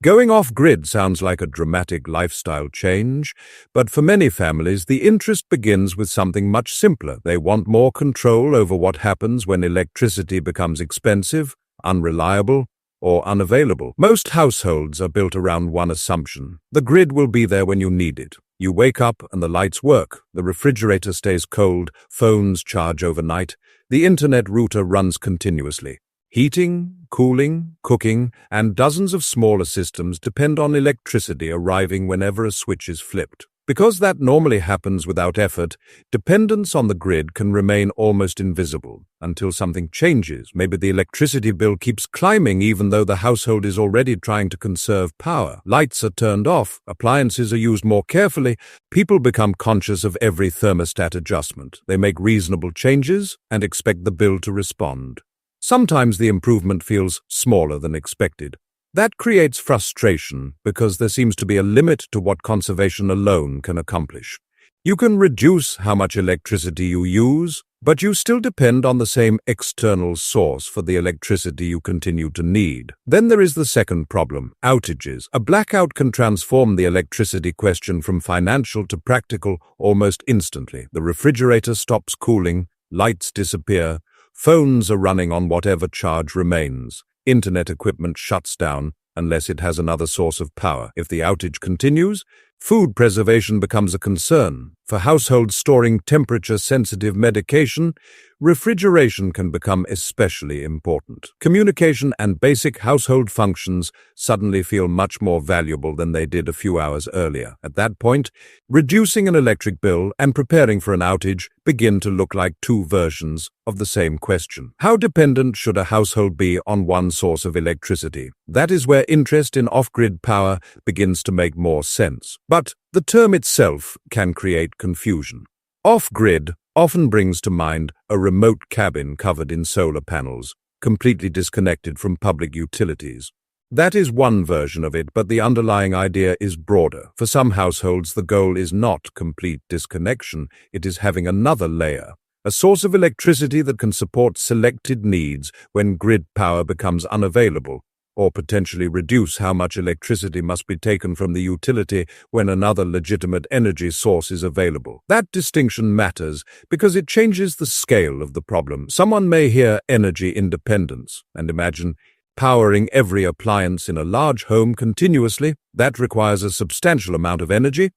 Going off-grid sounds like a dramatic lifestyle change, but for many families, the interest begins with something much simpler. They want more control over what happens when electricity becomes expensive, unreliable, or unavailable. Most households are built around one assumption: the grid will be there when you need it. You wake up and the lights work, the refrigerator stays cold, phones charge overnight, the internet router runs continuously. Heating, cooling, cooking, and dozens of smaller systems depend on electricity arriving whenever a switch is flipped. Because that normally happens without effort, dependence on the grid can remain almost invisible until something changes. Maybe the electricity bill keeps climbing even though the household is already trying to conserve power. Lights are turned off, appliances are used more carefully, people become conscious of every thermostat adjustment. They make reasonable changes and expect the bill to respond. Sometimes the improvement feels smaller than expected. That creates frustration because there seems to be a limit to what conservation alone can accomplish. You can reduce how much electricity you use, but you still depend on the same external source for the electricity you continue to need. Then there is the second problem: outages. A blackout can transform the electricity question from financial to practical almost instantly. The refrigerator stops cooling, lights disappear, phones are running on whatever charge remains. Internet equipment shuts down unless it has another source of power. If the outage continues, food preservation becomes a concern. For households storing temperature-sensitive medication, refrigeration can become especially important. Communication and basic household functions suddenly feel much more valuable than they did a few hours earlier. At that point, reducing an electric bill and preparing for an outage begin to look like two versions of the same question. How dependent should a household be on one source of electricity? That is where interest in off-grid power begins to make more sense. But the term itself can create confusion. Off-grid often brings to mind a remote cabin covered in solar panels, completely disconnected from public utilities. That is one version of it, but the underlying idea is broader. For some households, the goal is not complete disconnection, it is having another layer, a source of electricity that can support selected needs when grid power becomes unavailable, or potentially reduce how much electricity must be taken from the utility when another legitimate energy source is available. That distinction matters because it changes the scale of the problem. Someone may hear energy independence and imagine powering every appliance in a large home continuously. That requires a substantial amount of energy,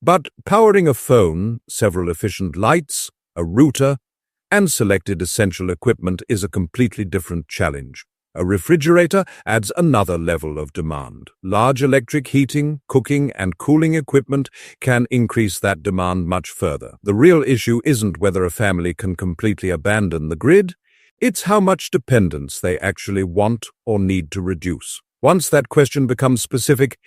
but powering a phone, several efficient lights, a router, and selected essential equipment is a completely different challenge. A refrigerator adds another level of demand. Large electric heating, cooking, and cooling equipment can increase that demand much further. The real issue isn't whether a family can completely abandon the grid, it's how much dependence they actually want or need to reduce. Once that question becomes specific,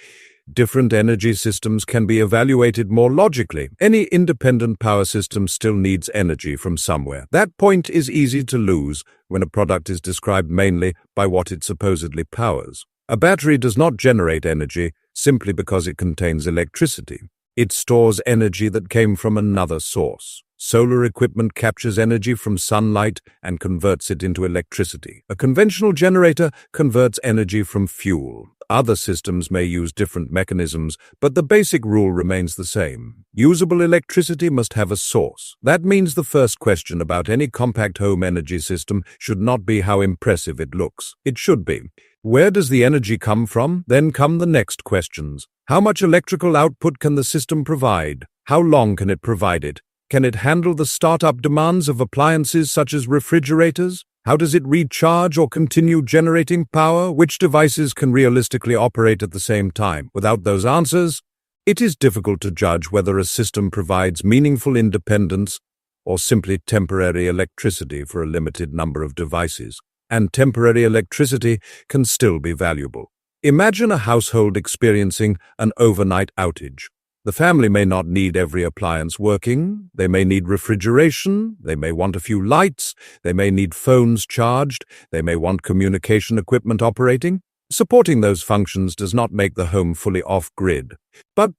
different energy systems can be evaluated more logically. Any independent power system still needs energy from somewhere. That point is easy to lose when a product is described mainly by what it supposedly powers. A battery does not generate energy simply because it contains electricity. It stores energy that came from another source. Solar equipment captures energy from sunlight and converts it into electricity. A conventional generator converts energy from fuel. Other systems may use different mechanisms, but the basic rule remains the same. Usable electricity must have a source. That means the first question about any compact home energy system should not be how impressive it looks. It should be, where does the energy come from? Then come the next questions. How much electrical output can the system provide? How long can it provide it? Can it handle the startup demands of appliances such as refrigerators? How does it recharge or continue generating power? Which devices can realistically operate at the same time? Without those answers, it is difficult to judge whether a system provides meaningful independence or simply temporary electricity for a limited number of devices. And temporary electricity can still be valuable. Imagine a household experiencing an overnight outage. The family may not need every appliance working, they may need refrigeration, they may want a few lights, they may need phones charged, they may want communication equipment operating. Supporting those functions does not make the home fully off-grid, but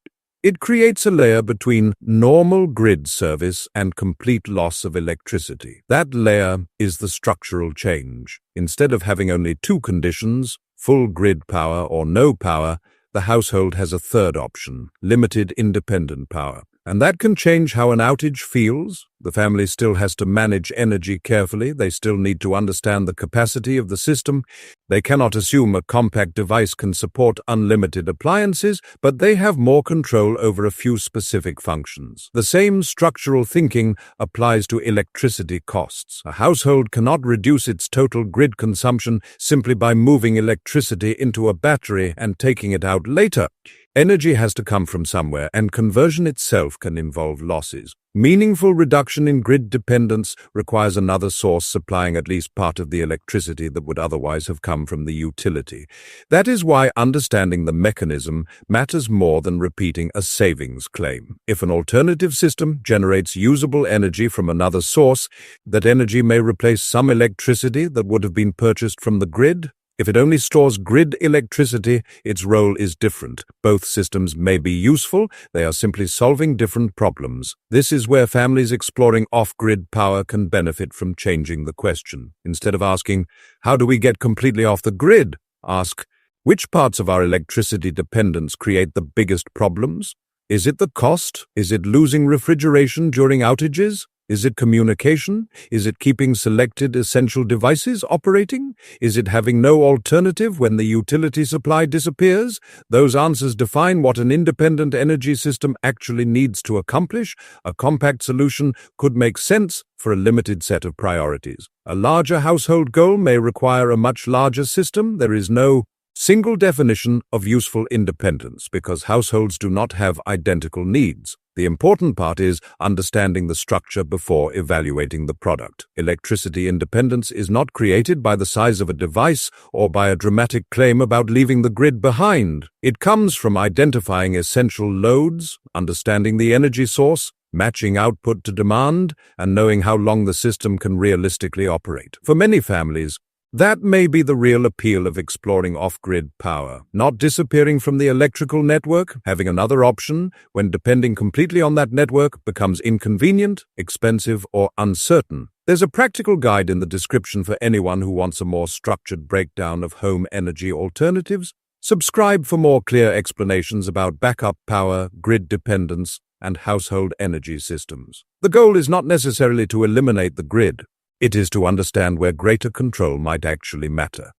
it creates a layer between normal grid service and complete loss of electricity. That layer is the structural change. Instead of having only two conditions, full grid power or no power, the household has a third option, limited independent power. And that can change how an outage feels. The family still has to manage energy carefully. They still need to understand the capacity of the system. They cannot assume a compact device can support unlimited appliances, but they have more control over a few specific functions. The same structural thinking applies to electricity costs. A household cannot reduce its total grid consumption simply by moving electricity into a battery and taking it out later. Energy has to come from somewhere, and conversion itself can involve losses. Meaningful reduction in grid dependence requires another source supplying at least part of the electricity that would otherwise have come from the utility. That is why understanding the mechanism matters more than repeating a savings claim. If an alternative system generates usable energy from another source, that energy may replace some electricity that would have been purchased from the grid. If it only stores grid electricity, its role is different. Both systems may be useful, they are simply solving different problems. This is where families exploring off-grid power can benefit from changing the question. Instead of asking, how do we get completely off the grid? Ask, which parts of our electricity dependence create the biggest problems? Is it the cost? Is it losing refrigeration during outages? Is it communication? Is it keeping selected essential devices operating? Is it having no alternative when the utility supply disappears? Those answers define what an independent energy system actually needs to accomplish. A compact solution could make sense for a limited set of priorities. A larger household goal may require a much larger system. There is no single definition of useful independence because households do not have identical needs. The important part is understanding the structure before evaluating the product. Electricity independence is not created by the size of a device or by a dramatic claim about leaving the grid behind. It comes from identifying essential loads, understanding the energy source, matching output to demand, and knowing how long the system can realistically operate. For many families, that may be the real appeal of exploring off-grid power, not disappearing from the electrical network, having another option when depending completely on that network becomes inconvenient, expensive, or uncertain. There's a practical guide in the description for anyone who wants a more structured breakdown of home energy alternatives. Subscribe for more clear explanations about backup power, grid dependence, and household energy systems. The goal is not necessarily to eliminate the grid. It is to understand where greater control might actually matter.